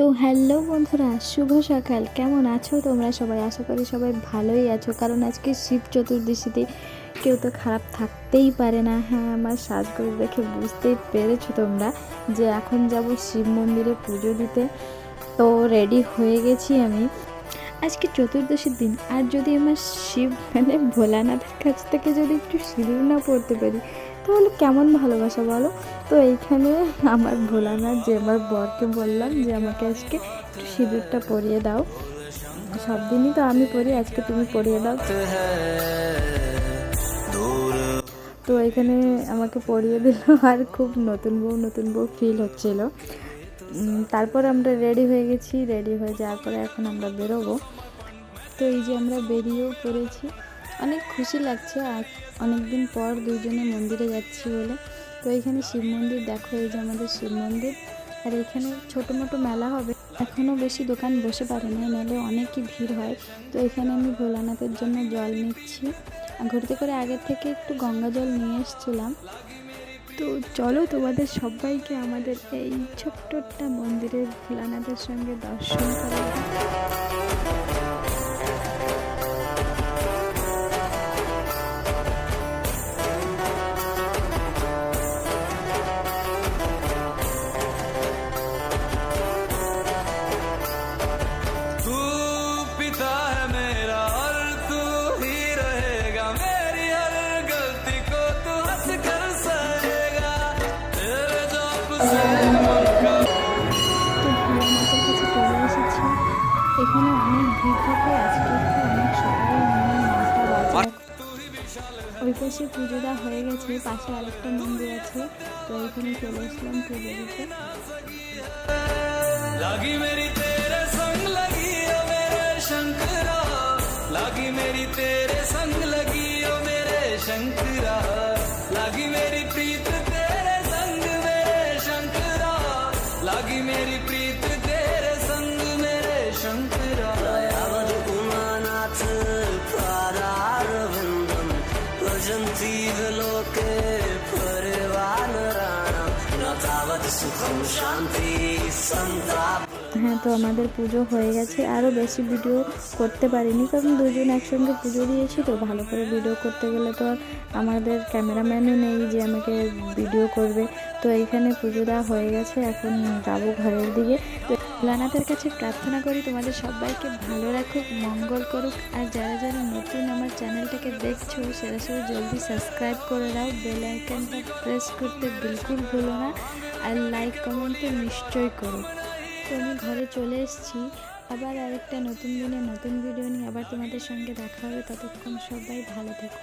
তো হ্যালো বন্ধুরা, শুভ সকাল। কেমন আছো তোমরা সবাই? আশা করি সবাই ভালোই আছো, কারণ আজকে শিব চতুর্দশীতে কেউ তো খারাপ থাকতেই পারে না। হ্যাঁ, আমার সাজগোজ দেখে বুঝতেই পেরেছো তোমরা যে এখন যাব শিব মন্দিরে পুজো দিতে। তো রেডি হয়ে গেছি আমি। আজকে চতুর্দশীর দিন, আর যদি আমার শিব ভোলানাথের কাছ থেকে যদি একটু সিঁদুর না পড়তে পারি তাহলে কেমন ভালোবাসা বলো। তো এইখানে আমার ভোলানাথ যে আমার বরকে বললাম যে আমাকে আজকে একটু সিঁদুরটা পরিয়ে দাও। সব দিনই তো আমি পরি, আজকে তুমি পরিয়ে দাও। তো এখানে আমাকে পরিয়ে দিল, আর খুব নতুন বউ ফিল হচ্ছিল। তারপর আমরা রেডি হয়ে গেছি। রেডি হয়ে যাওয়ার পরে এখন আমরা বেরোবো। তো এই যে আমরা বেরিয়েও পড়েছি, অনেক খুশি লাগছে। আর অনেক দিন পর দুজনে মন্দিরে যাচ্ছি বলে। তো এখানে শিব মন্দির দেখো, এই যে আমাদের শিব মন্দির। আর এখানে ছোটো মোটো মেলা হবে, এখনও বেশি দোকান বসে পারে না, নাহলে অনেকই ভিড় হয়। তো এখানে আমি ভোলানাথের জন্য জল নিচ্ছি। ঘুরতে করে আগের থেকে একটু গঙ্গা জল নিয়ে এসেছিলাম। তো চলো তোমাদের সবাইকে আমাদের এই ছোট্ট একটা মন্দিরের ভোলানাথের সঙ্গে দর্শন করা। এখানে অনেক ভিড় থাকে, আজকে একটু অনেক সকাল, 9টা বাজে। ওই পাশে পুজো দেওয়া হয়ে গেছে, পাশে আরেকটা মন্দির আছে। তো এখানে চলে আসলাম পুজো দিতে। লাগি মেরি তেরে সঙ্গ লাগি ও মেরে শঙ্করা, লাগি মেরি তেরে সঙ্গ লাগি ও মেরে শঙ্করা, লাগি মেরি প্रीत तेरे संग मेरे शंकरा, लागी मेरी प्रीत तेरे संग मेरे शंकरा, यावद उमानाथ पारारविंदम भजन्ति लोके परिवार राणा, न तावत सुखम शांति संताप। হ্যাঁ, তো আমাদের পুজো হয়ে গেছে। আরও বেশি ভিডিও করতে পারিনি, কারণ দুজন একসঙ্গে পুজো দিয়েছি। তো ভালো করে ভিডিও করতে গেলে তো আর আমাদের ক্যামেরাম্যানও নেই যে আমাকে ভিডিও করবে। তো এইখানে পুজো দেওয়া হয়ে গেছে, এখন যাবো ঘরের দিকে। তো ভোলানাথের কাছে প্রার্থনা করি তোমাদের সবাইকে ভালো রাখুক, মঙ্গল করুক। আর যারা যারা নতুন আমার চ্যানেলটাকে দেখছো সেরা সবাই জলদি সাবস্ক্রাইব করে দাও, বেল আইকনটা প্রেস করতে বিলকুল ভুলো না, আর লাইক কমেন্ট তো নিশ্চয়ই করো। তো আমি ঘরে চলে এসেছি। আবার আরেকটা নতুন দিনে নতুন ভিডিও নিয়ে আবার তোমাদের সঙ্গে দেখা হবে। ততক্ষণ সবাই ভালো থেকো।